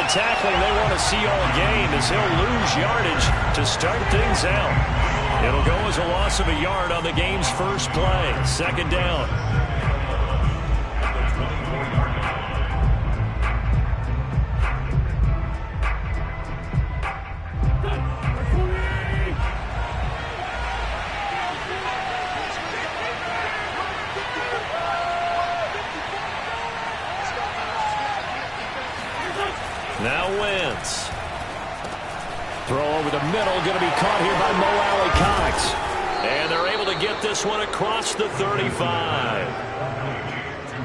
tackling they want to see all game as he'll lose yardage to start things out. It'll go as a loss of a yard on the game's first play. Second down. Now Wentz. Throw over the middle, going to be caught here by Mo Alley-Cox. And they're able to get this one across the 35.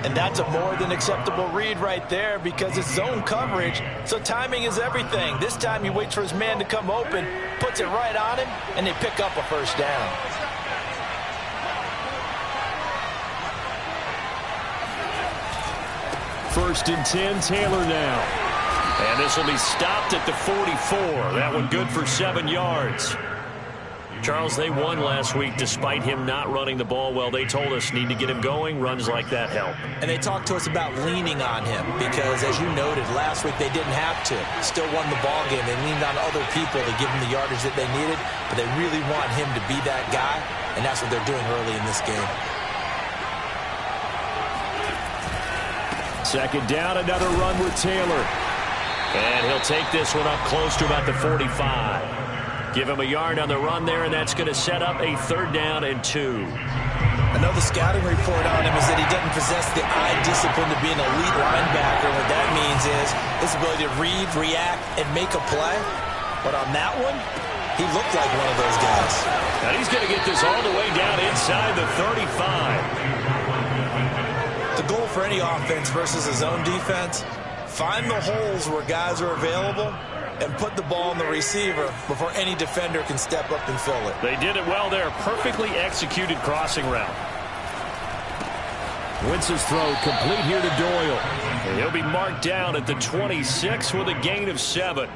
And that's a more than acceptable read right there because it's zone coverage, so timing is everything. This time he waits for his man to come open, puts it right on him, and they pick up a first down. First and 10, Taylor now. And this will be stopped at the 44. That one good for 7 yards. Charles, they won last week despite him not running the ball well. They told us need to get him going. Runs like that help. And they talked to us about leaning on him because, as you noted, last week they didn't have to. Still won the ball game. They leaned on other people to give him the yardage that they needed, but they really want him to be that guy, and that's what they're doing early in this game. Second down, another run with Taylor. And he'll take this one up close to about the 45. Give him a yard on the run there, and that's going to set up a 3rd down and 2. I know the scouting report on him is that he doesn't possess the eye discipline to be an elite linebacker. What that means is his ability to read, react, and make a play. But on that one, he looked like one of those guys. And he's going to get this all the way down inside the 35. The goal for any offense versus a zone defense, find the holes where guys are available and put the ball on the receiver before any defender can step up and fill it. They did it well there. Perfectly executed crossing route. Wentz's throw complete here to Doyle. And he'll be marked down at the 26 with a gain of 7.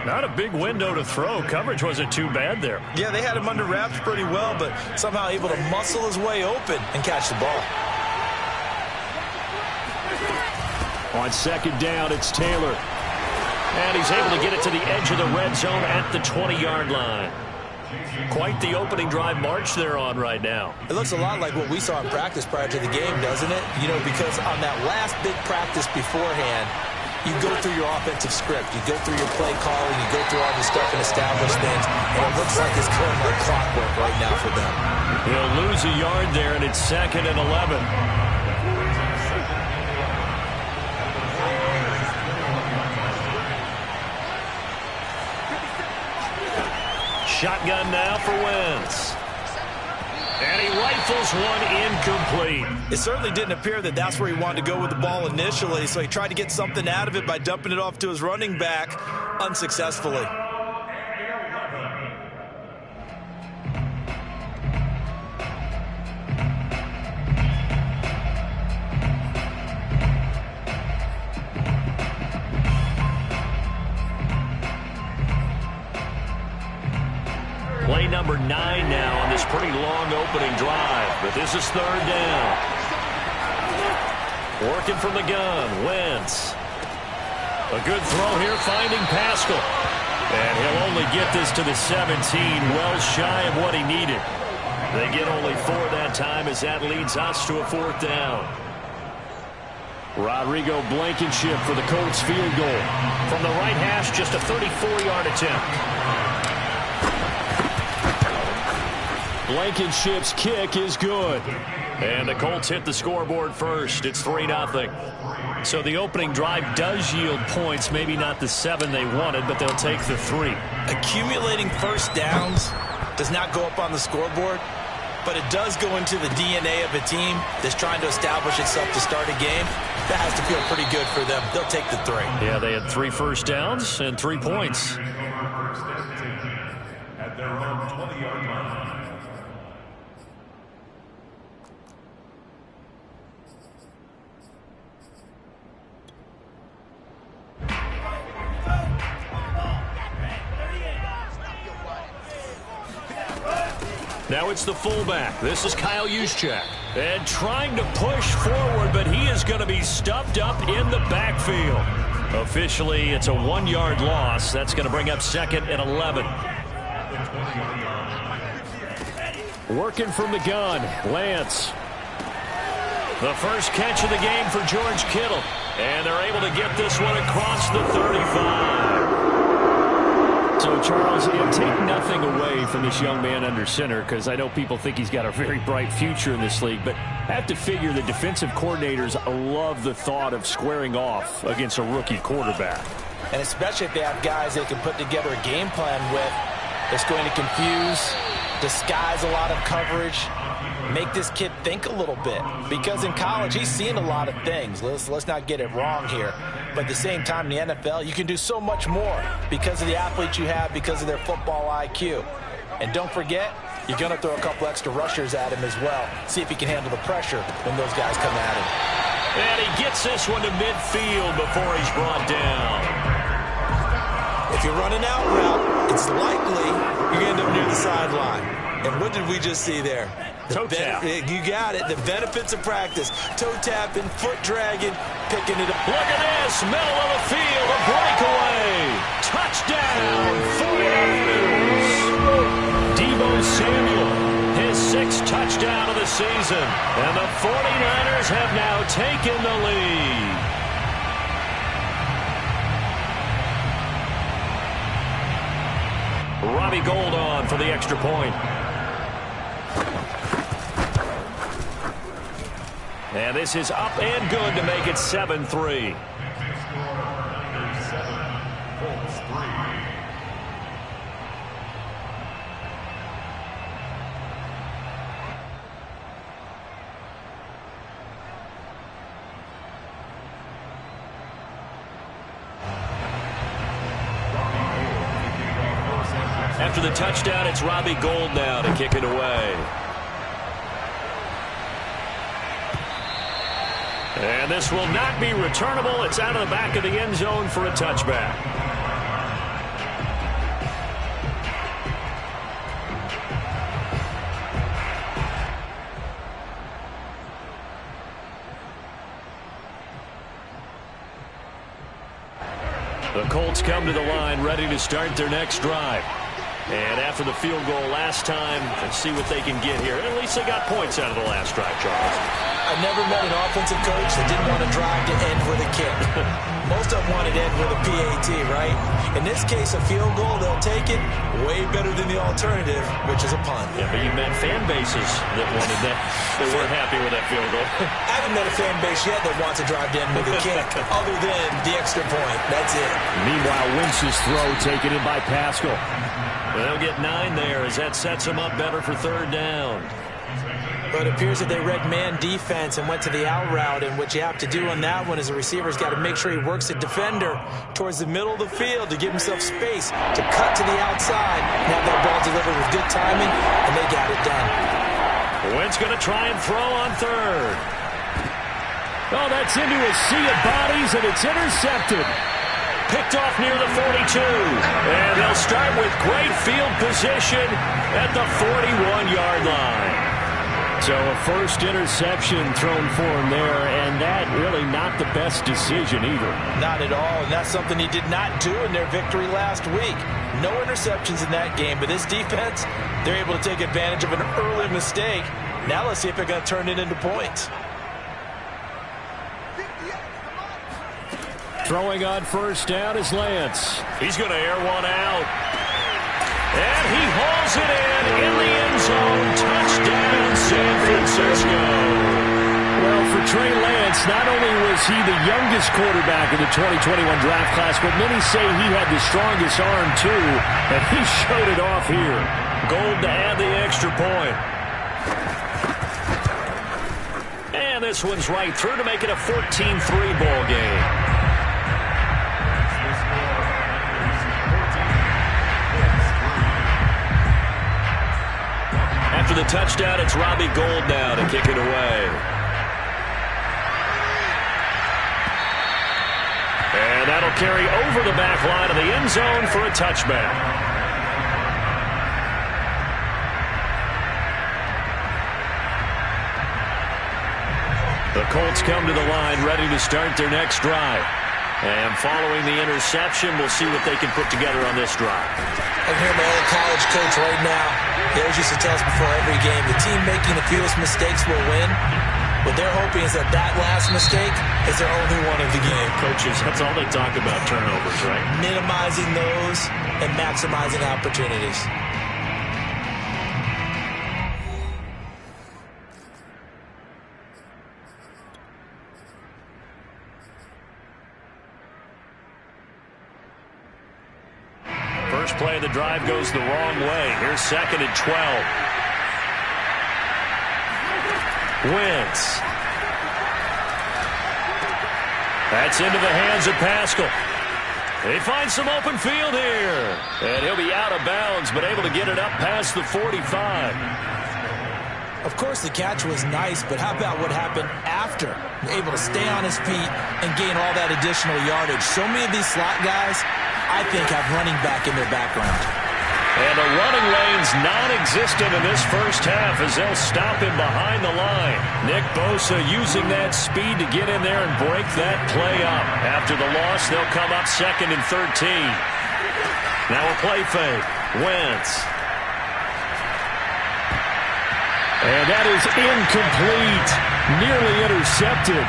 Not a big window to throw. Coverage wasn't too bad there. Yeah, they had him under wraps pretty well, but somehow able to muscle his way open and catch the ball. On second down, it's Taylor. And he's able to get it to the edge of the red zone at the 20-yard line. Quite the opening drive march they're on right now. It looks a lot like what we saw in practice prior to the game, doesn't it? You know, because on that last big practice beforehand, you go through your offensive script. You go through your play calling. You go through all the stuff and establish things. And it looks like it's going like clockwork right now for them. He'll lose a yard there, and it's 2nd and 11. Shotgun now for Wentz. And he rifles one incomplete. It certainly didn't appear that that's where he wanted to go with the ball initially, so he tried to get something out of it by dumping it off to his running back unsuccessfully. Play number 9 now on this pretty long opening drive, but this is 3rd down. Working from the gun, Wentz. A good throw here, finding Pascal. And he'll only get this to the 17, well shy of what he needed. They get only 4 that time as that leads us to a 4th down. Rodrigo Blankenship for the Colts field goal. From the right hash, just a 34-yard attempt. Blankenship's kick is good. And the Colts hit the scoreboard first. It's 3-0. So the opening drive does yield points. Maybe not the 7 they wanted, but they'll take the 3. Accumulating first downs does not go up on the scoreboard, but it does go into the DNA of a team that's trying to establish itself to start a game. That has to feel pretty good for them. They'll take the 3. Yeah, they had 3 first downs and 3 points. At their own 20-yard line. Now it's the fullback. This is Kyle Juszczyk. And trying to push forward, but he is going to be stuffed up in the backfield. Officially, it's a 1-yard loss. That's going to bring up 2nd and 11. Working from the gun, Lance. The first catch of the game for George Kittle. And they're able to get this one across the 35. So, Charles, take nothing away from this young man under center, because I know people think he's got a very bright future in this league, but I have to figure the defensive coordinators love the thought of squaring off against a rookie quarterback. And especially if they have guys they can put together a game plan with that's going to confuse, disguise a lot of coverage, make this kid think a little bit. Because in college, he's seen a lot of things. Let's not get it wrong here. But at the same time, in the NFL, you can do so much more because of the athletes you have, because of their football IQ. And don't forget, you're going to throw a couple extra rushers at him as well. See if he can handle the pressure when those guys come at him. And he gets this one to midfield before he's brought down. If you're running out route, it's likely you're going to end up near the sideline. And what did we just see there? Toe tap. You got it. The benefits of practice. Toe tapping, foot dragging, picking it up. Look at this. Middle of the field. A breakaway. Touchdown. 49ers. Deebo Samuel. His 6th touchdown of the season. And the 49ers have now taken the lead. Robbie Gould on for the extra point. And this is up and good to make it 7-3. After the touchdown, it's Robbie Gould now to kick it away. And this will not be returnable. It's out of the back of the end zone for a touchback. The Colts come to the line ready to start their next drive. And after the field goal last time, let's see what they can get here. At least they got points out of the last drive, Charles. I never met an offensive coach that didn't want to drive to end with a kick. Most of them wanted to end with a PAT, right? In this case, a field goal, they'll take it way better than the alternative, which is a punt. Yeah, but you met fan bases that wanted that. They weren't happy with that field goal. I haven't met a fan base yet that wants to drive to end with a kick, other than the extra point. That's it. Meanwhile, Wentz's throw taken in by Pascal. They'll get 9 there as that sets them up better for 3rd down. But it appears that they read man defense and went to the out route, and what you have to do on that one is the receiver's got to make sure he works the defender towards the middle of the field to give himself space to cut to the outside and have that ball delivered with good timing, and they got it done. Wentz going to try and throw on 3rd. Oh, that's into a sea of bodies, and it's intercepted. Picked off near the 42. And they'll start with great field position at the 41-yard line. So a first interception thrown for him there, and that really not the best decision either. Not at all, and that's something he did not do in their victory last week. No interceptions in that game, but this defense, they're able to take advantage of an early mistake. Now let's see if they're going to turn it into points. Throwing on first down is Lance. He's going to air one out. And he hauls it in the end zone. Touchdown, San Francisco. Well, for Trey Lance, not only was he the youngest quarterback in the 2021 draft class, but many say he had the strongest arm, too. And he showed it off here. Gold to add the extra point. And this one's right through to make it a 14-3 ball game. After the touchdown, it's Robbie Gould now to kick it away. And that'll carry over the back line of the end zone for a touchback. The Colts come to the line ready to start their next drive. And following the interception, we'll see what they can put together on this drive. I can hear my old college coach right now. He always used to tell us before every game, the team making the fewest mistakes will win. What they're hoping is that last mistake is their only one of the game. Coaches, that's all they talk about, turnovers, right? Minimizing those and maximizing opportunities. First play of the drive goes the wrong way. Here's 2nd and 12. Wentz. That's into the hands of Pascal. They find some open field here. And he'll be out of bounds, but able to get it up past the 45. Of course, the catch was nice, but how about what happened after? Able to stay on his feet and gain all that additional yardage. So many of these slot guys, I think, have running back in their background. And the running lane's non-existent in this first half as they'll stop him behind the line. Nick Bosa using that speed to get in there and break that play up. After the loss, they'll come up 2nd and 13. Now a play fake. Wentz. And that is incomplete. Nearly intercepted.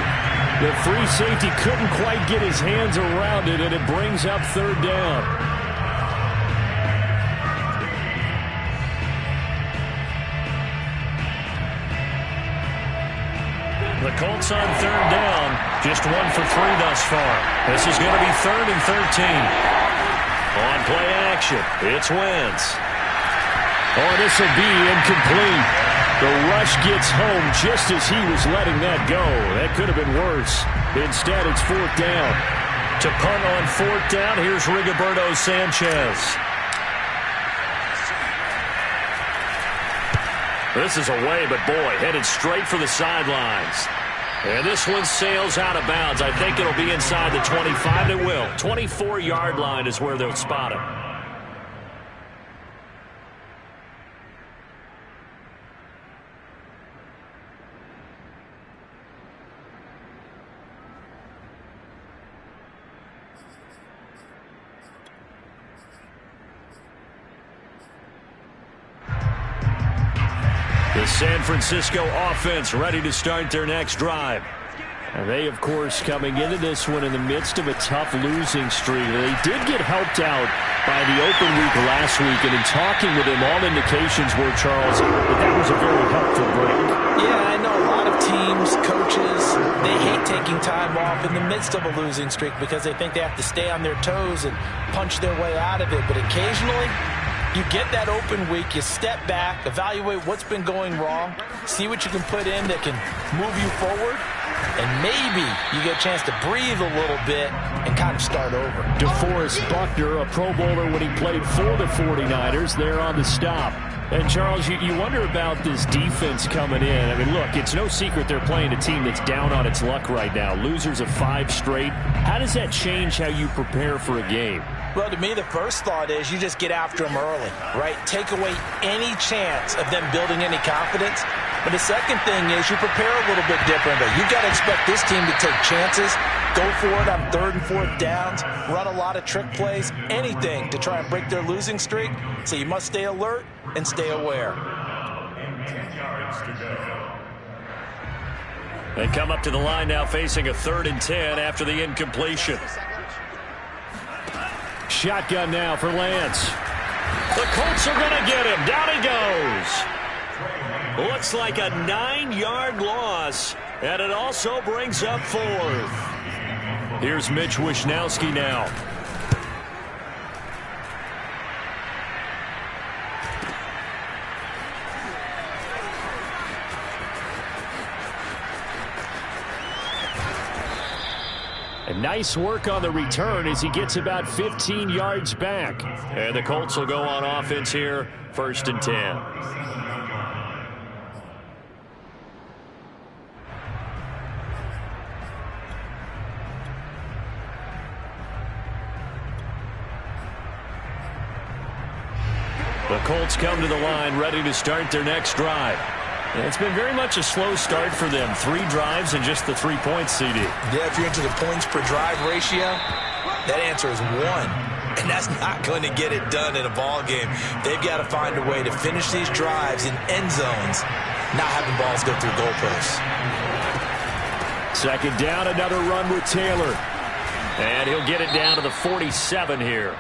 The free safety couldn't quite get his hands around it, and it brings up 3rd down. The Colts on 3rd down. Just 1 for 3 thus far. This is going to be 3rd and 13. On play action, it's Wentz. Oh, this will be incomplete. The rush gets home just as he was letting that go. That could have been worse. Instead, it's 4th down. To punt on 4th down, here's Rigoberto Sanchez. This is away, but boy, headed straight for the sidelines. And this one sails out of bounds. I think it'll be inside the 25. It will. 24-yard line is where they'll spot it. The San Francisco offense ready to start their next drive. And they, of course, coming into this one in the midst of a tough losing streak. They did get helped out by the open week last week, and in talking with him, all indications were, Charles, that was a very helpful break. Yeah, I know a lot of teams, coaches, they hate taking time off in the midst of a losing streak because they think they have to stay on their toes and punch their way out of it. But occasionally, you get that open week, you step back, evaluate what's been going wrong, see what you can put in that can move you forward, and maybe you get a chance to breathe a little bit and kind of start over. DeForest Buckner, a Pro Bowler when he played for the 49ers, there on the stop. And, Charles, you wonder about this defense coming in. I mean, look, it's no secret they're playing a team that's down on its luck right now. Losers of 5 straight. How does that change how you prepare for a game? Well, to me, the first thought is you just get after them early, right? Take away any chance of them building any confidence. But the second thing is you prepare a little bit differently. You've got to expect this team to take chances, go for it on 3rd and 4th downs, run a lot of trick plays, anything to try and break their losing streak. So you must stay alert and stay aware. 10 yards to go. They come up to the line now facing a 3rd and 10 after the incompletion. Shotgun now for Lance. The Colts are going to get him. Down he goes. Looks like a 9-yard loss, and it also brings up 4th. Here's Mitch Wishnowski now. And nice work on the return as he gets about 15 yards back. And the Colts will go on offense here, 1st and 10. The Colts come to the line ready to start their next drive. It's been very much a slow start for them. 3 drives and just the 3 points, CD. Yeah, if you're into the points per drive ratio, that answer is 1. And that's not going to get it done in a ball game. They've got to find a way to finish these drives in end zones, not having balls go through goalposts. Second down, another run with Taylor. And he'll get it down to the 47 here.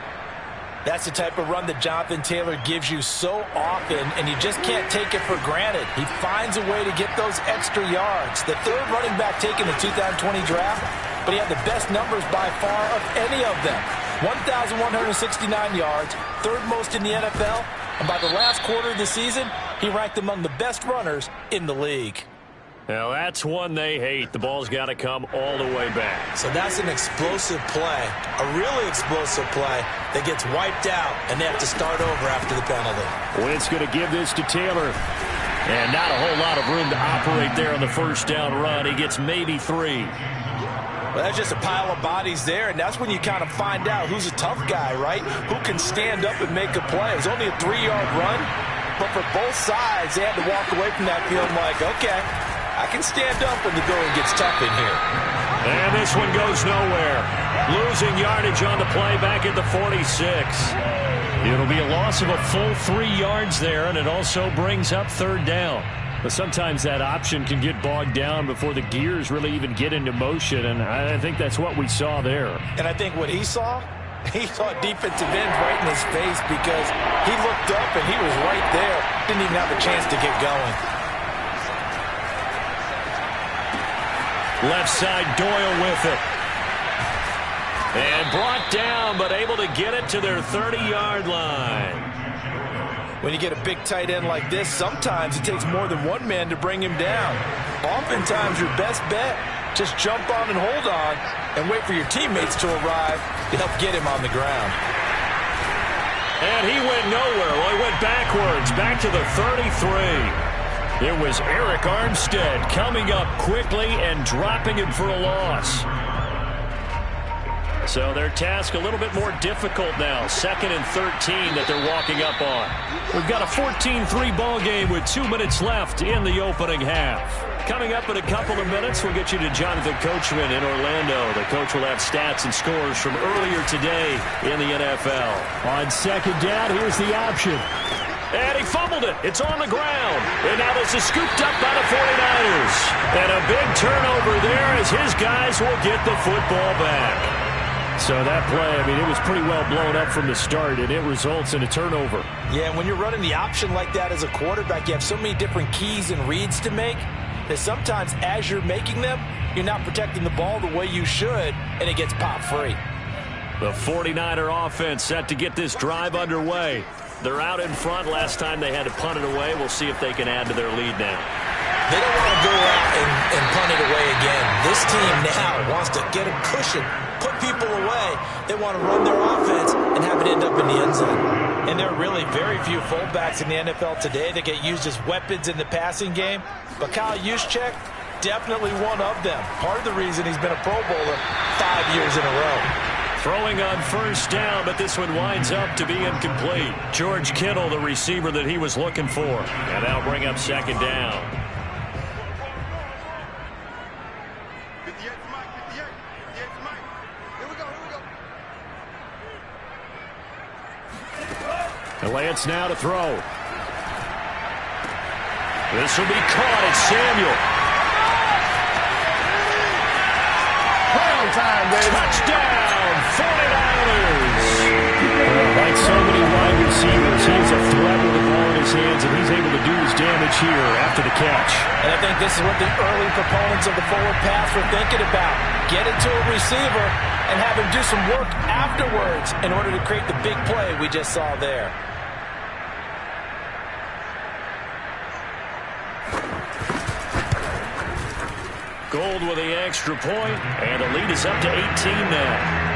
That's the type of run that Jonathan Taylor gives you so often, and you just can't take it for granted. He finds a way to get those extra yards. The third running back taken in the 2020 draft, but he had the best numbers by far of any of them. 1,169 yards, third most in the NFL, and by the last quarter of the season, he ranked among the best runners in the league. Now that's one they hate. The ball's got to come all the way back. So that's an explosive play, a really explosive play that gets wiped out, and they have to start over after the penalty. Wentz going to give this to Taylor. And not a whole lot of room to operate there on the first down run. He gets maybe 3. Well, that's just a pile of bodies there, and that's when you kind of find out who's a tough guy, right? Who can stand up and make a play. It was only a 3-yard run, but for both sides, they had to walk away from that feeling like, okay, I can stand up when the going gets tough in here. And this one goes nowhere. Losing yardage on the play back at the 46. It'll be a loss of a full 3 yards there, and it also brings up third down. But sometimes that option can get bogged down before the gears really even get into motion, and I think that's what we saw there. And I think what he saw defensive end right in his face, because he looked up and he was right there. Didn't even have a chance to get going. Left side, Doyle with it. And brought down, but able to get it to their 30-yard line. When you get a big tight end like this, sometimes it takes more than one man to bring him down. Oftentimes, your best bet, just jump on and hold on and wait for your teammates to arrive to help get him on the ground. And he went nowhere. Well, he went backwards, back to the 33. It was Eric Armstead coming up quickly and dropping him for a loss. So their task a little bit more difficult now. 2nd and 13 that they're walking up on. We've got a 14-3 ball game with 2 minutes left in the opening half. Coming up in a couple of minutes, we'll get you to Jonathan Coachman in Orlando. The coach will have stats and scores from earlier today in the NFL. On second down, here's the option. And he fumbled it. It's on the ground. And now this is scooped up by the 49ers. And a big turnover there as his guys will get the football back. So that play, I mean, it was pretty well blown up from the start, and it results in a turnover. Yeah, and when you're running the option like that as a quarterback, you have so many different keys and reads to make that sometimes as you're making them, you're not protecting the ball the way you should, and it gets pop free. The 49er offense set to get this drive underway. They're out in front. Last time they had to punt it away. We'll see if they can add to their lead now. They don't want to go out and punt it away again. This team now wants to get a cushion, put people away. They want to run their offense and have it end up in the end zone. And there are really very few fullbacks in the NFL today that get used as weapons in the passing game. But Kyle Juszczyk, definitely one of them. Part of the reason he's been a Pro Bowler 5 years in a row. Throwing on first down, but this one winds up to be incomplete. George Kittle, the receiver that he was looking for. And that'll bring up second down. And Lance now to throw. This will be caught. It's Samuel. Time, baby. Touchdown, 49ers. Like so many wide receivers, he's a threat with the ball in his hands, and he's able to do his damage here after the catch. And I think this is what the early proponents of the forward pass were thinking about. Get it to a receiver and have him do some work afterwards in order to create the big play we just saw there. Gold with the extra point, and the lead is up to 18 now.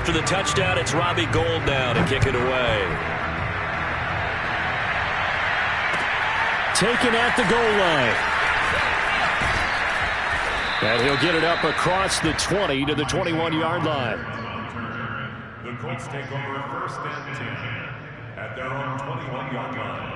after the touchdown, it's Robbie Gould now to kick it away. Taken at the goal line. And he'll get it up across the 20 to the 21-yard line. The Colts take over first and 10 at their own 21-yard line.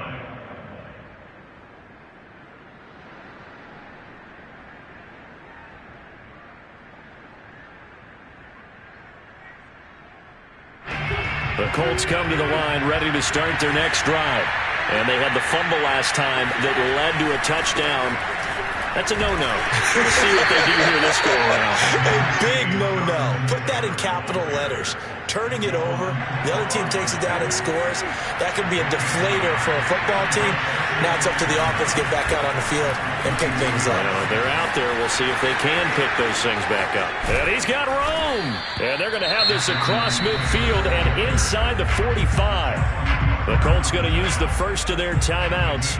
The Colts come to the line ready to start their next drive. And they had the fumble last time that led to a touchdown. That's a no-no. We'll see what they do here this go-around. A big no-no. Put that in capital letters. Turning it over, the other team takes it down and scores. That could be a deflator for a football team. Now it's up to the offense to get back out on the field and pick things up. They're out there. We'll see if they can pick those things back up. And he's got room. And they're going to have this across midfield and inside the 45. The Colts going to use the first of their timeouts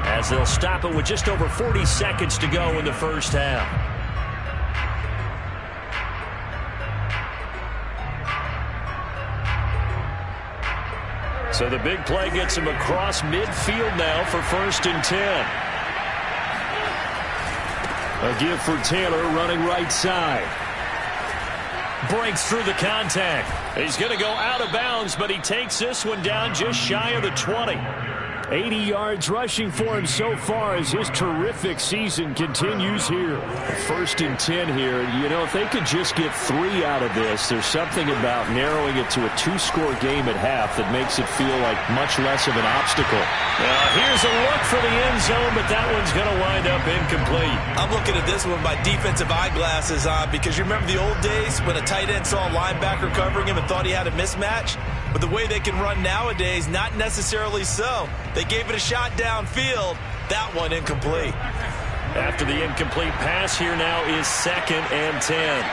as they'll stop it with just over 40 seconds to go in the first half. So the big play gets him across midfield now for first and 10. A give for Taylor running right side. Breaks through the contact. He's going to go out of bounds, but he takes this one down just shy of the 20. 80 yards rushing for him so far as his terrific season continues here. First and 10 here. You know, if they could just get 3 out of this, there's something about narrowing it to a 2-score game at half that makes it feel like much less of an obstacle. Here's a look for the end zone, but that one's going to wind up incomplete. I'm looking at this one with my defensive eyeglasses on because you remember the old days when a tight end saw a linebacker covering him and thought he had a mismatch? But the way they can run nowadays, not necessarily so. They gave it a shot downfield. That one incomplete. After the incomplete pass, here now is second and 10.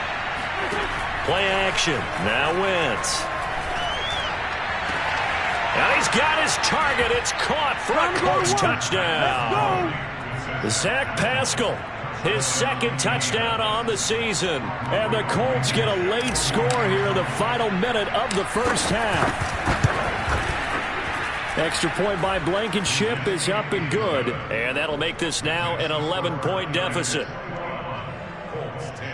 Play action. Now Wentz. Now he's got his target. It's caught for a Colts touchdown. Zach Pascal, his second touchdown on the season. And the Colts get a late score here in the final minute of the first half. Extra point by Blankenship is up and good. And that'll make this now an 11-point deficit. Colts 10.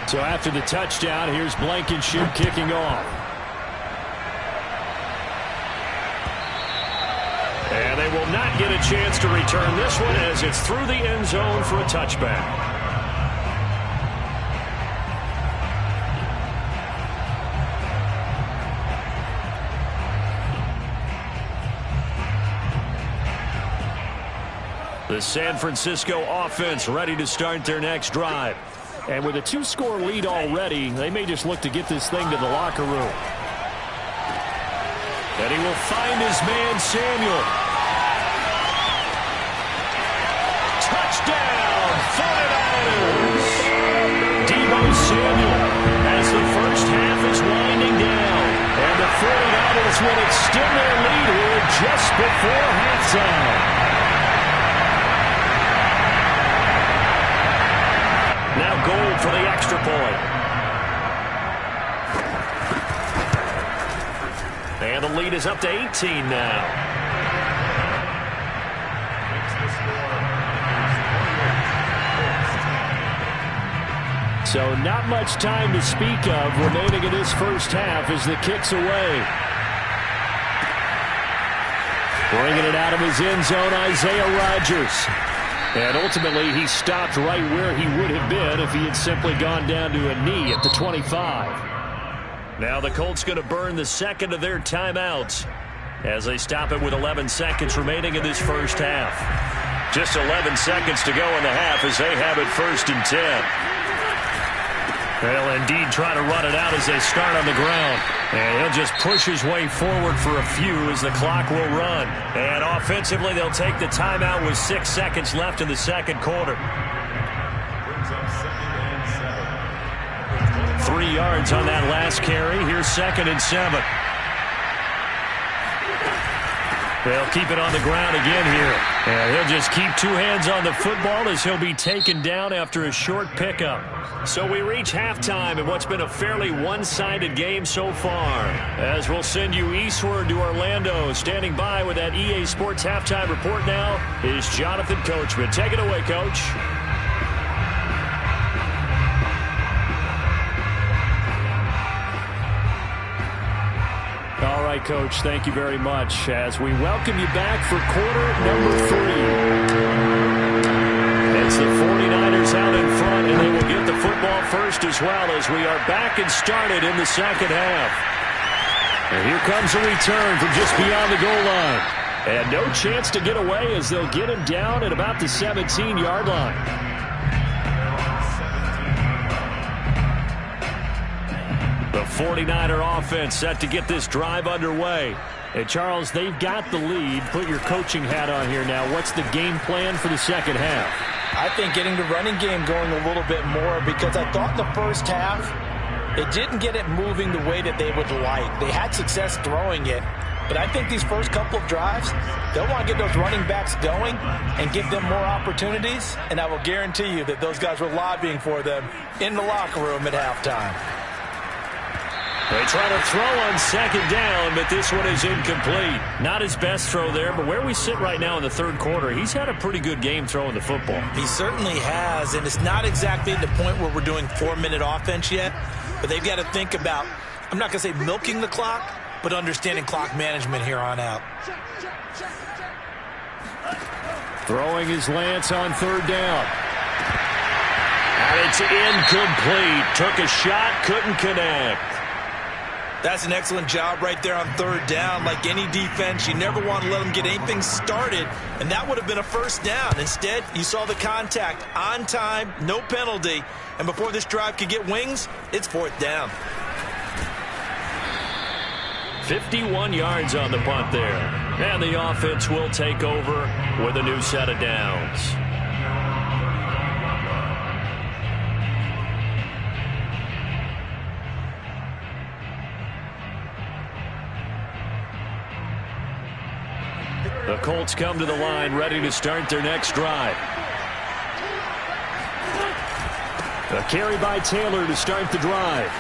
So after the touchdown, here's Blankenship kicking off. And they will not get a chance to return this one as it's through the end zone for a touchback. The San Francisco offense ready to start their next drive. And with a 2-score lead already, they may just look to get this thing to the locker room. And he will find his man, Samuel. Touchdown, 49ers! Deebo Samuel as the first half is winding down. And the 49ers will extend their lead here just before halftime. Now Gould for the extra point. And the lead is up to 18 now. So not much time to speak of remaining in this first half as the kick's away. Bringing it out of his end zone, Isaiah Rodgers. And ultimately, he stopped right where he would have been if he had simply gone down to a knee at the 25. Now the Colts going to burn the second of their timeouts as they stop it with 11 seconds remaining in this first half. Just 11 seconds to go in the half as they have it first and 10. They'll indeed try to run it out as they start on the ground. And he'll just push his way forward for a few as the clock will run. And offensively, they'll take the timeout with 6 seconds left in the second quarter. 3 yards on that last carry. Here's second and 7. They'll keep it on the ground again here. And he'll just keep two hands on the football as he'll be taken down after a short pickup. So we reach halftime in what's been a fairly one-sided game so far. As we'll send you eastward to Orlando. Standing by with that EA Sports halftime report now is Jonathan Coachman. Take it away, Coach. All right, Coach, thank you very much as we welcome you back for quarter number 3. It's the 49ers out in front, and they will get the football first as well as we are back and started in the second half. And here comes a return from just beyond the goal line. And no chance to get away as they'll get him down at about the 17-yard line. The 49er offense set to get this drive underway. And, Charles, they've got the lead. Put your coaching hat on here now. What's the game plan for the second half? I think getting the running game going a little bit more because I thought the first half, it didn't get it moving the way that they would like. They had success throwing it. But I think these first couple of drives, they'll want to get those running backs going and give them more opportunities. And I will guarantee you that those guys were lobbying for them in the locker room at halftime. They try to throw on second down, but this one is incomplete. Not his best throw there, but where we sit right now in the third quarter, he's had a pretty good game throwing the football. He certainly has, and it's not exactly at the point where we're doing 4-minute offense yet, but they've got to think about, I'm not going to say milking the clock, but understanding clock management here on out. Throwing his Lance on third down. And it's incomplete. Took a shot, couldn't connect. That's an excellent job right there on third down. Like any defense, you never want to let them get anything started, and that would have been a first down. Instead, you saw the contact on time, no penalty, and before this drive could get wings, it's fourth down. 51 yards on the punt there. And the offense will take over with a new set of downs. The Colts come to the line ready to start their next drive. A carry by Taylor to start the drive.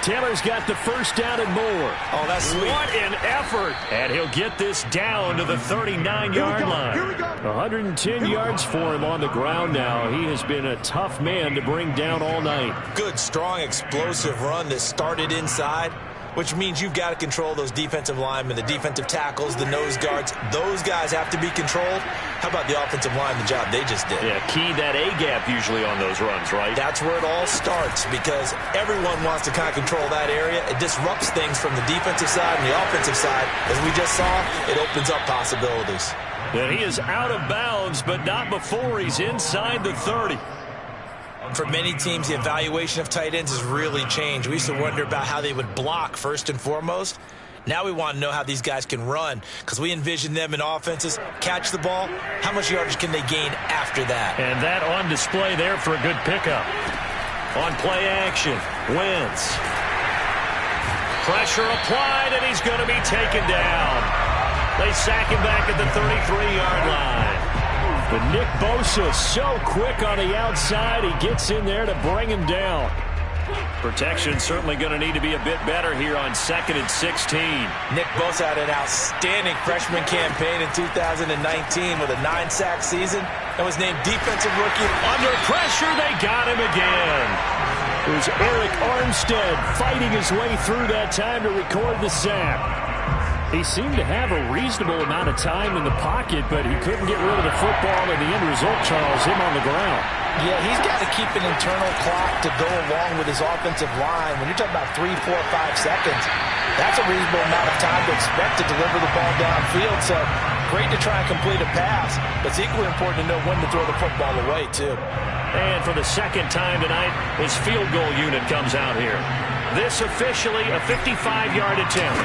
Taylor's got the first down and more. Oh, that's sweet. What an effort. And he'll get this down to the 39-yard line. 110 yards for him on the ground now. He has been a tough man to bring down all night. Good, strong, explosive run that started inside, which means you've got to control those defensive linemen, the defensive tackles, the nose guards. Those guys have to be controlled. How about the offensive line, the job they just did? Yeah, key that A-gap usually on those runs, right? That's where it all starts because everyone wants to kind of control that area. It disrupts things from the defensive side and the offensive side. As we just saw, it opens up possibilities. And he is out of bounds, but not before he's inside the 30. For many teams, the evaluation of tight ends has really changed. We used to wonder about how they would block first and foremost. Now we want to know how these guys can run because we envision them in offenses, catch the ball. How much yardage can they gain after that? And that on display there for a good pickup. On play action, Wentz. Pressure applied, and he's going to be taken down. They sack him back at the 33-yard line. But Nick Bosa so quick on the outside, he gets in there to bring him down. Protection certainly going to need to be a bit better here on 2nd and 16. Nick Bosa had an outstanding freshman campaign in 2019 with a 9-sack season and was named Defensive Rookie. Under pressure, they got him again. It was Eric Armstead fighting his way through that time to record the sack. He seemed to have a reasonable amount of time in the pocket, but he couldn't get rid of the football, and the end result, Charles, him on the ground. Yeah, he's got to keep an internal clock to go along with his offensive line. When you're talking about 3, 4, 5 seconds, that's a reasonable amount of time to expect to deliver the ball downfield. So great to try and complete a pass, but it's equally important to know when to throw the football away, too. And for the second time tonight, his field goal unit comes out here. This officially a 55-yard attempt.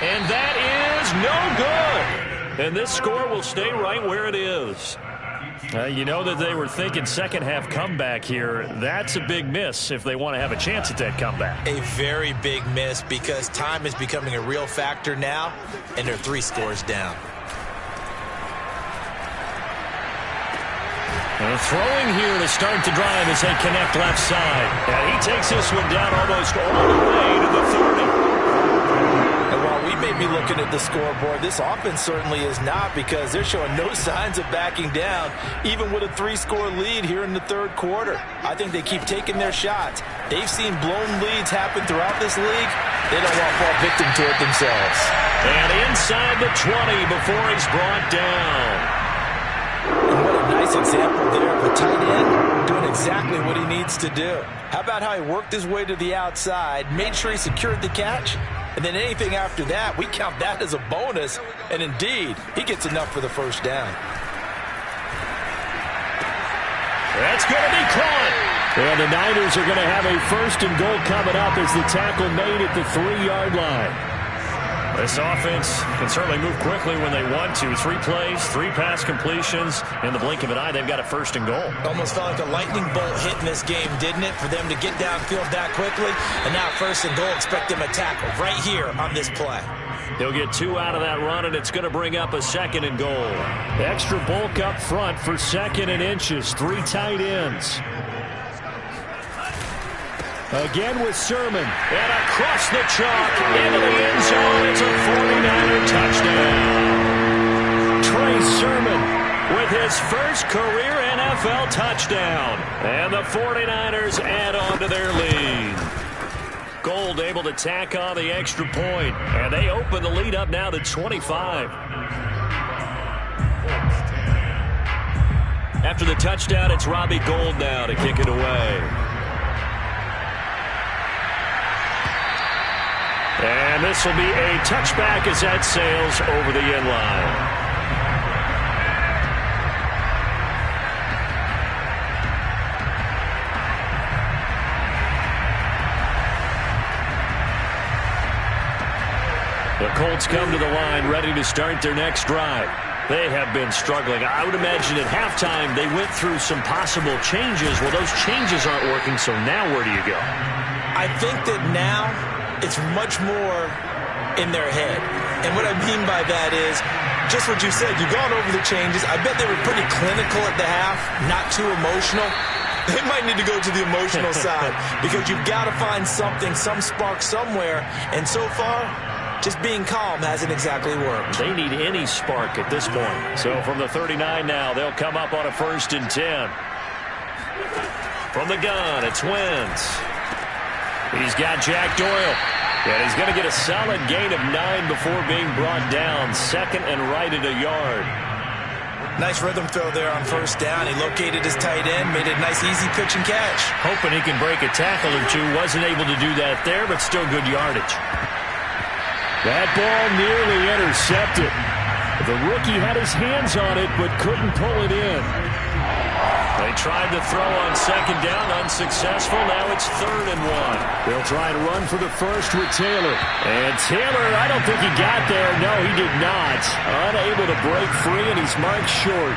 And that is no good. And this score will stay right where it is. You know that they were thinking second half comeback here. That's a big miss if they want to have a chance at that comeback. A very big miss because time is becoming a real factor now, and they're 3 scores down. Throwing here to start the drive as they connect left side. And he takes this one down almost all the way to the 30. And while we may be looking at the scoreboard, this offense certainly is not, because they're showing no signs of backing down, even with a 3-score lead here in the third quarter. I think they keep taking their shots. They've seen blown leads happen throughout this league. They don't want to fall victim to it themselves. And inside the 20 before he's brought down. And what a nice example there of a tight end doing exactly what he needs to do. How about how he worked his way to the outside, made sure he secured the catch, and then anything after that, we count that as a bonus. And indeed, he gets enough for the first down. That's going to be caught. And the Niners are going to have a 1st and goal coming up as the tackle made at the 3-yard line. This offense can certainly move quickly when they want to. 3 plays, 3 pass completions. In the blink of an eye, they've got a 1st and goal. Almost felt like a lightning bolt hit in this game, didn't it? For them to get downfield that quickly. And now 1st and goal, expect them to tackle right here on this play. He'll get 2 out of that run, and it's going to bring up a 2nd and goal. Extra bulk up front for 2nd and inches. 3 tight ends. Again with Sermon. And across the chalk into the end zone. It's a 49er touchdown. Trey Sermon with his first career NFL touchdown. And the 49ers add on to their lead. Gold able to tack on the extra point. And they open the lead up now to 25. After the touchdown, it's Robbie Gould now to kick it away. And this will be a touchback as that sails over the end line. The Colts come to the line ready to start their next drive. They have been struggling. I would imagine at halftime they went through some possible changes. Well, those changes aren't working, so now where do you go? I think that now it's much more in their head. And what I mean by that is just what you said. You've gone over the changes. I bet they were pretty clinical at the half, not too emotional. They might need to go to the emotional side because you've got to find something, some spark somewhere. And so far, just being calm hasn't exactly worked. They need any spark at this point. So from the 39 now, they'll come up on a 1st and 10. From the gun, it's Wentz. He's got Jack Doyle. And he's going to get a solid gain of 9 before being brought down. 2nd and right at a yard. Nice rhythm throw there on 1st down. He located his tight end, made a nice easy pitch and catch. Hoping he can break a tackle or two. Wasn't able to do that there, but still good yardage. That ball nearly intercepted. The rookie had his hands on it, but couldn't pull it in. They tried to throw on 2nd down, unsuccessful. Now it's 3rd and 1. They'll try and run for the 1st with Taylor. And Taylor, I don't think he got there. No, he did not. Unable to break free, and he's marked short.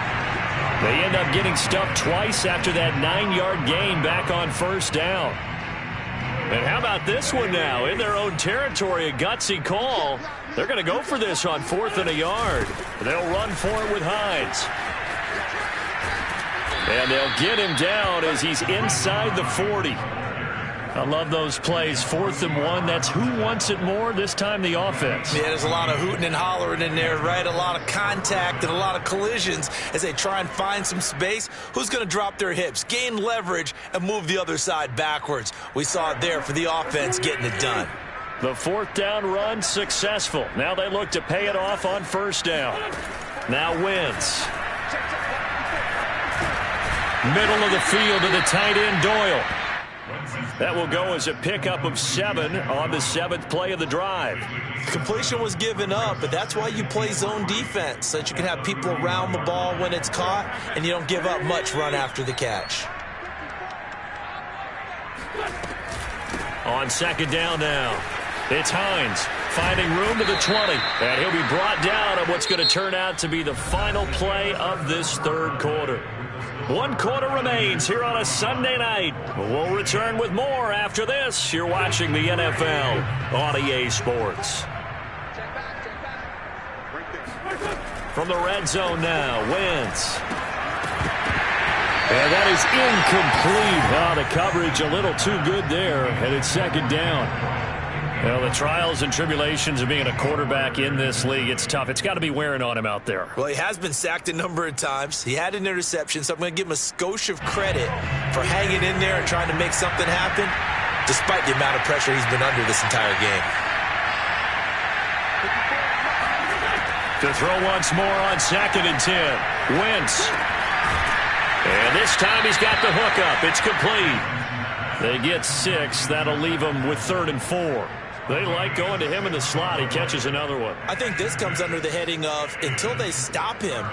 They end up getting stuffed twice after that 9-yard gain back on 1st down. And how about this one now? In their own territory, a gutsy call. They're going to go for this on 4th and a yard. They'll run for it with Hines. And they'll get him down as he's inside the 40. I love those plays. 4th and 1. That's who wants it more. This time the offense. Yeah, there's a lot of hooting and hollering in there, right? A lot of contact and a lot of collisions as they try and find some space. Who's going to drop their hips, gain leverage, and move the other side backwards? We saw it there for the offense getting it done. The 4th down run successful. Now they look to pay it off on 1st down. Now Wentz. Middle of the field to the tight end, Doyle. That will go as a pickup of 7 on the 7th play of the drive. Completion was given up, but that's why you play zone defense, so that you can have people around the ball when it's caught, and you don't give up much run after the catch. On 2nd down now, it's Hines finding room to the 20, and he'll be brought down on what's going to turn out to be the final play of this 3rd quarter. One quarter remains here on a Sunday night. We'll return with more after this. You're watching the NFL on EA Sports. From the red zone now, Wentz. And that is incomplete. Oh, the coverage a little too good there, and it's second down. Well, the trials and tribulations of being a quarterback in this league, it's tough. It's got to be wearing on him out there. Well, he has been sacked a number of times. He had an interception, so I'm going to give him a skosh of credit for hanging in there and trying to make something happen, despite the amount of pressure he's been under this entire game. To throw once more on 2nd and 10. Wentz. And this time he's got the hook up. It's complete. They get 6. That'll leave them with 3rd and 4. They like going to him in the slot. He catches another one. I think this comes under the heading of, until they stop him,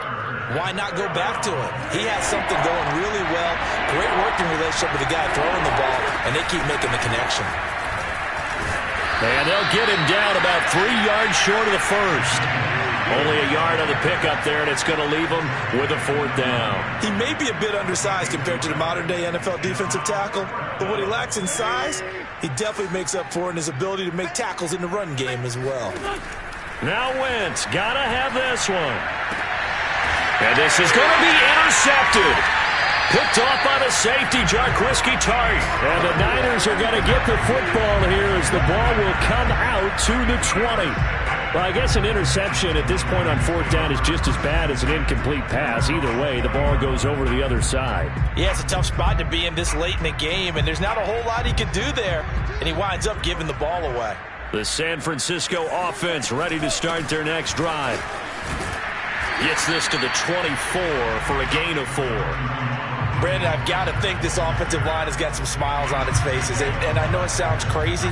why not go back to him? He has something going really well. Great working relationship with the guy throwing the ball, and they keep making the connection. And they'll get him down about 3 yards short of the first. Only a yard on the pickup there, and it's going to leave him with a 4th down. He may be a bit undersized compared to the modern-day NFL defensive tackle, but what he lacks in size, he definitely makes up for in his ability to make tackles in the run game as well. Now Wentz, got to have this one. And this is going to be intercepted. Picked off by the safety, Jarquiski Tart. And the Niners are going to get the football here as the ball will come out to the 20. Well, I guess an interception at this point on 4th down is just as bad as an incomplete pass. Either way, the ball goes over to the other side. Yeah, it's a tough spot to be in this late in the game, and there's not a whole lot he can do there, and he winds up giving the ball away. The San Francisco offense ready to start their next drive. Gets this to the 24 for a gain of 4. Brandon, I've got to think this offensive line has got some smiles on its faces, and I know it sounds crazy,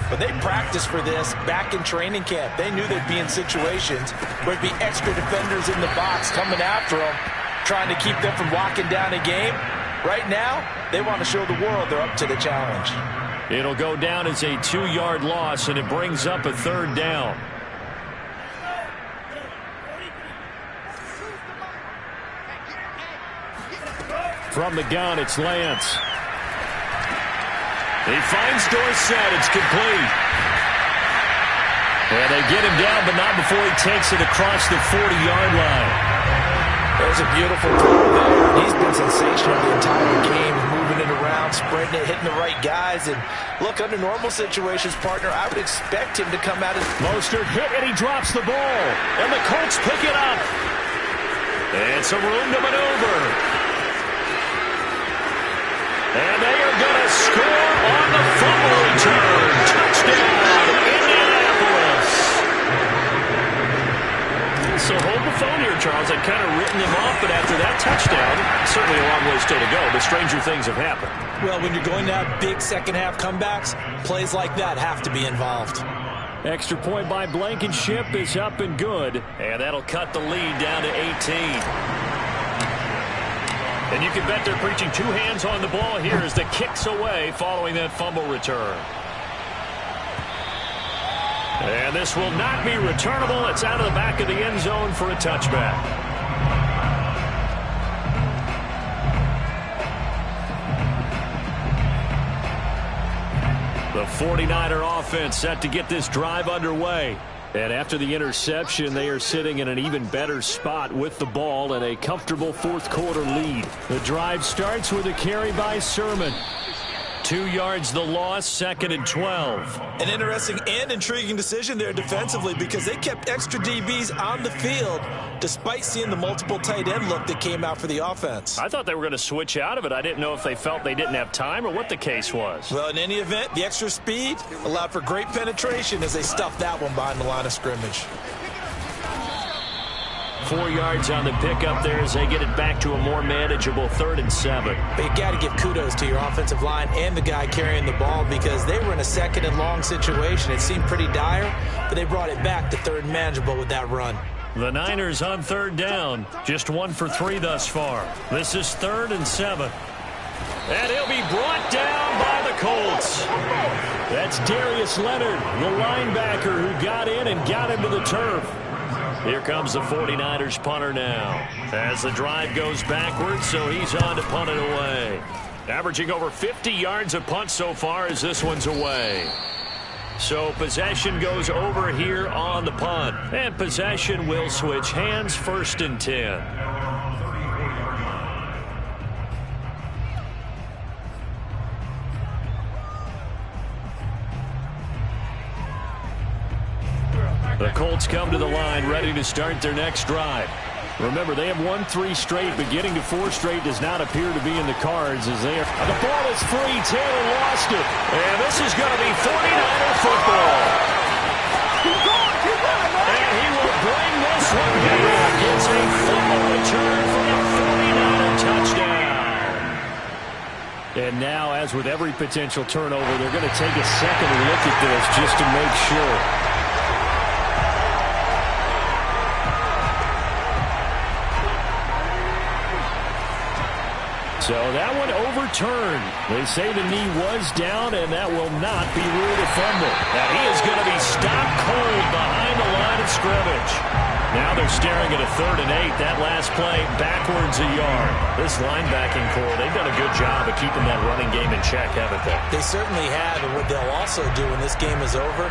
but they practiced for this back in training camp. They knew they'd be in situations where there'd be extra defenders in the box coming after them, trying to keep them from locking down a game. Right now, they want to show the world they're up to the challenge. It'll go down as a 2-yard loss, and it brings up a 3rd down. From the gun, it's Lance. He finds Dorsett. It's complete. And they get him down, but not before he takes it across the 40-yard line. There's a beautiful throw there. He's been sensational the entire game, moving it around, spreading it, hitting the right guys. And look, under normal situations, partner, I would expect him to come out as Mostert hit, and he drops the ball. And the Colts pick it up. And some room to maneuver. And they are going to score on the fumble return. Touchdown, Indianapolis. So hold the phone here, Charles. I'd kind of written them off, but after that touchdown, certainly a long way still to go, but stranger things have happened. Well, when you're going to have big second-half comebacks, plays like that have to be involved. Extra point by Blankenship is up and good, and that'll cut the lead down to 18. And you can bet they're preaching 2 hands on the ball here as the kick's away following that fumble return. And this will not be returnable. It's out of the back of the end zone for a touchback. The 49er offense set to get this drive underway. And after the interception, they are sitting in an even better spot with the ball and a comfortable 4th quarter lead. The drive starts with a carry by Sermon. 2 yards the loss, 2nd and 12. An interesting and intriguing decision there defensively because they kept extra DBs on the field despite seeing the multiple tight end look that came out for the offense. I thought they were going to switch out of it. I didn't know if they felt they didn't have time or what the case was. Well, in any event, the extra speed allowed for great penetration as they stuffed that one behind the line of scrimmage. 4 yards on the pickup there as they get it back to a more manageable 3rd and 7. But you got to give kudos to your offensive line and the guy carrying the ball because they were in a 2nd and long situation. It seemed pretty dire, but they brought it back to 3rd and manageable with that run. The Niners on 3rd down. Just 1 for 3 thus far. This is 3rd and 7. And he'll be brought down by the Colts. That's Darius Leonard, the linebacker who got in and got him to the turf. Here comes the 49ers punter now. As the drive goes backwards, so he's on to punt it away. Averaging over 50 yards a punt so far as this one's away. So possession goes over here on the punt. And possession will switch hands, 1st and 10. The Colts come to the line ready to start their next drive. Remember, they have won 3 straight, but getting to 4 straight does not appear to be in the cards as they are. The ball is free. Taylor lost it. And this is going to be 49er football. And he will bring this one back. It's a fumble return for the 49er touchdown. And now, as with every potential turnover, they're going to take a second look at this just to make sure. So that one overturned. They say the knee was down, and that will not be ruled a fumble. Now he is going to be stopped cold behind the line of scrimmage. Now they're staring at a 3rd and 8. That last play backwards a yard. This linebacking core, they've done a good job of keeping that running game in check, haven't they? They certainly have, and what they'll also do when this game is over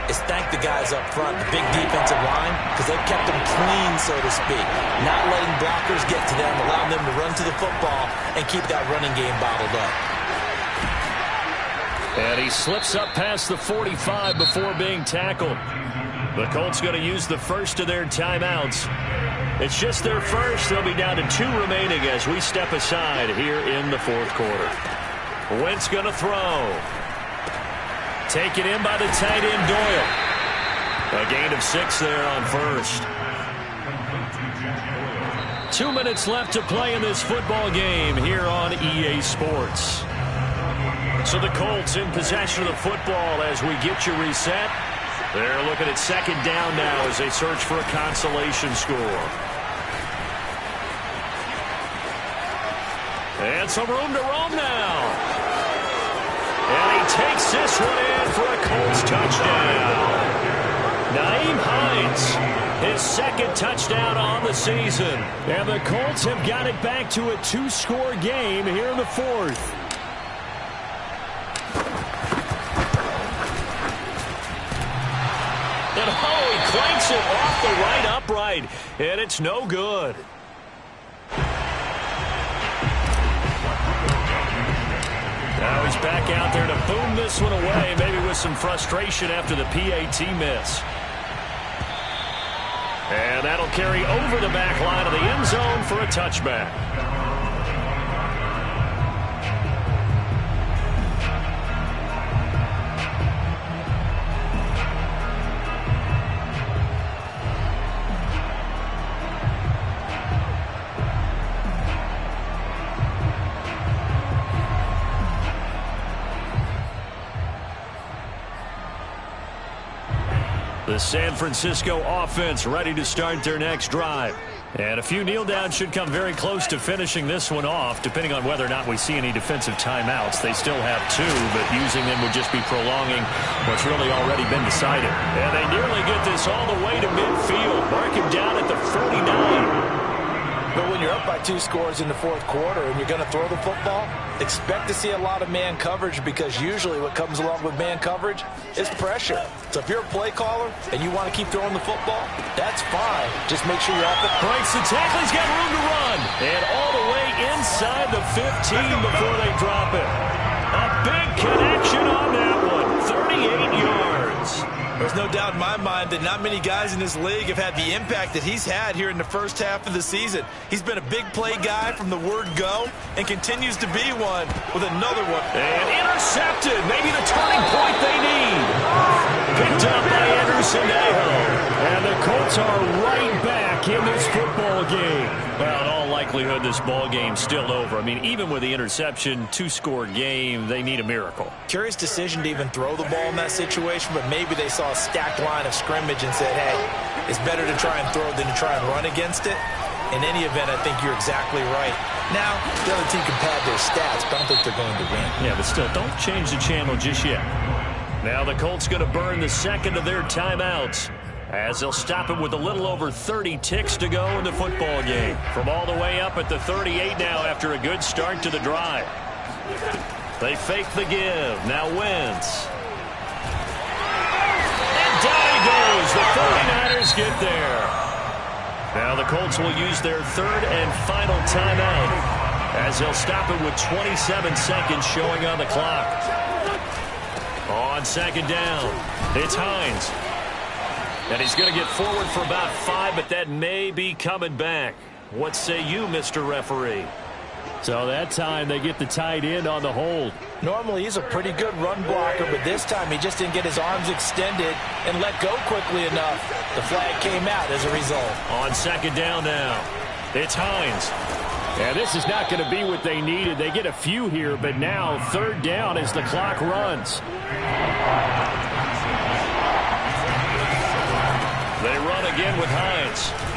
is thank the guys up front, the big defensive line, because they've kept them clean, so to speak. Not letting blockers get to them, allowing them to run to the football and keep that running game bottled up. And he slips up past the 45 before being tackled. The Colts going to use the first of their timeouts. It's just their first. They'll be down to 2 remaining as we step aside here in the 4th quarter. Wentz going to throw. Taken in by the tight end, Doyle. A gain of 6 there on 1st. 2 minutes left to play in this football game here on EA Sports. So the Colts in possession of the football as we get you reset. They're looking at 2nd down now as they search for a consolation score. And some room to roam now. And he takes this one in for a Colts touchdown. Nyheim Hines, his 2nd touchdown on the season. And the Colts have got it back to a 2-score game here in the 4th. And he clanks it off the right upright. And it's no good. Now he's back out there to boom this one away, maybe with some frustration after the PAT miss. And that'll carry over the back line of the end zone for a touchback. The San Francisco offense ready to start their next drive. And a few kneel downs should come very close to finishing this one off, depending on whether or not we see any defensive timeouts. They still have 2, but using them would just be prolonging what's really already been decided. And they nearly get this all the way to midfield. Mark him down at the 49. But when you're up by 2 scores in the 4th quarter and you're going to throw the football, expect to see a lot of man coverage, because usually what comes along with man coverage is pressure. So if you're a play caller and you want to keep throwing the football, that's fine. Just make sure you're off it. Breaks the tackle. He's got room to run. And all the way inside the 15 before they drop it. A big connection on that one. 38 yards. There's no doubt in my mind that not many guys in this league have had the impact that he's had here in the first half of the season. He's been a big play guy from the word go and continues to be one with another one. And intercepted. Maybe the turning point they need. Picked up by Anderson Aho. And the Colts are right back in this football game. Well, in all likelihood, this ball game's still over. I mean, even with the interception, 2-score game, they need a miracle. Curious decision to even throw the ball in that situation, but maybe they saw a stacked line of scrimmage and said, hey, it's better to try and throw than to try and run against it. In any event, I think you're exactly right. Now, the other team can pad their stats, but I don't think they're going to win. Yeah, but still, don't change the channel just yet. Now the Colts going to burn the 2nd of their timeouts. as they'll stop him with a little over 30 ticks to go in the football game. From all the way up at the 38 now after a good start to the drive. They fake the give. Now Wentz. And down he goes. The 49ers get there. Now the Colts will use their third and final timeout as they'll stop it with 27 seconds showing on the clock. On second down, it's Hines. And he's going to get forward for about 5, but that may be coming back. What say you, Mr. Referee? So that time they get the tight end on the hold. Normally he's a pretty good run blocker, but this time he just didn't get his arms extended and let go quickly enough. The flag came out as a result. On second down now, it's Hines. Yeah, this is not going to be what they needed. They get a few here, but now third down as the clock runs. They run again with Hines.